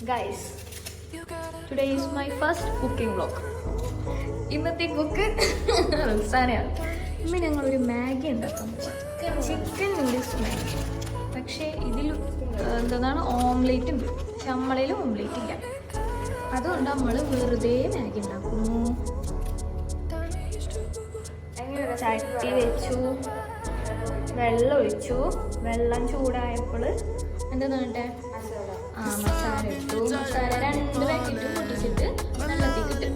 Guys, today is my first cooking vlog. ഇന്നത്തെ cook റംസാനയാണ്. ഇന്ന് ഞങ്ങളൊരു മാഗി ഉണ്ടാക്കാൻ പോകും. Chicken noodles Maggi. പക്ഷേ ഇതിൽ എന്താണ് ഓംലേറ്റ് ഉണ്ട്. പക്ഷെ നമ്മളിൽ ഓംലേറ്റ് ഇല്ല. അതുകൊണ്ട് നമ്മൾ വെറുതെ മാഗി ഉണ്ടാക്കുന്നു. ചട്ടി വെച്ചു, വെള്ളം ഒഴിച്ചു. വെള്ളം ചൂടായപ്പോൾ എന്താ മസാല ഇട്ടു. മസാല 2 പാക്കറ്റ് പൊട്ടിച്ചിട്ട് വെള്ളത്തിക്കിട്ട്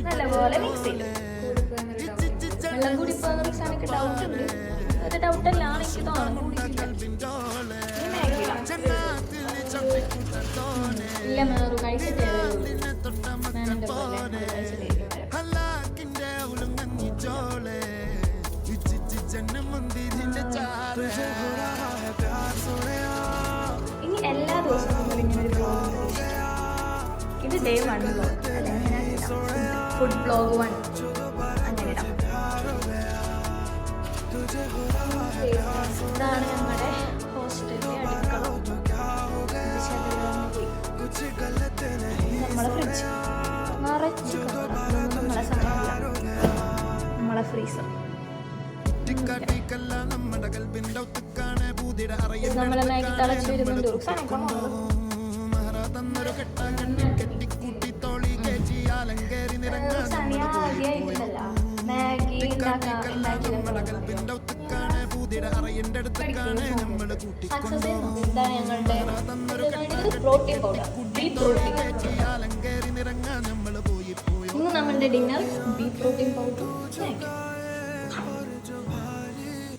നല്ലപോലെ മിക്സ് ചെയ്തു. വെള്ളം കൂടിപ്പോകുന്ന സാധനക്ക് ഡൗട്ട് ഉണ്ട്. അത് ഡൗട്ടല്ല, എനിക്ക് തോന്നുന്നു ഇല്ല മേറു കഴിച്ചിട്ടേ ഞാനെൻ്റെ പോലെ കഴിച്ചിട്ടേ ഇനി എല്ലാ ദിവസവും ഇങ്ങനൊരു ബ്ലോഗ്. ഇത് ഡേ 1 ബ്ലോഗ് അല്ലെങ്കിൽ ഫുഡ് ബ്ലോഗ് 1 അങ്ങനെ ഇടാം. ഇതാണ് ഞങ്ങളുടെ ഹോസ്റ്റലിലെ അടുക്കള. നമ്മളെ ഫ്രിഡ്ജ് നിറച്ച് നമ്മളെ സമയമില്ല. നമ്മളെ ഫ്രീസർ നമ്മളെ മാഗി തിളച്ച് വരുന്നുണ്ട്. മാഗി ഇതാണ് ഞങ്ങളുടെ പ്രോട്ടീൻ പൗഡർ, ബീഫ് പ്രോട്ടീൻ. ഇന്ന് നമ്മളുടെ ഡിന്നർ ബീഫ് പ്രോട്ടീൻ പൗഡർ.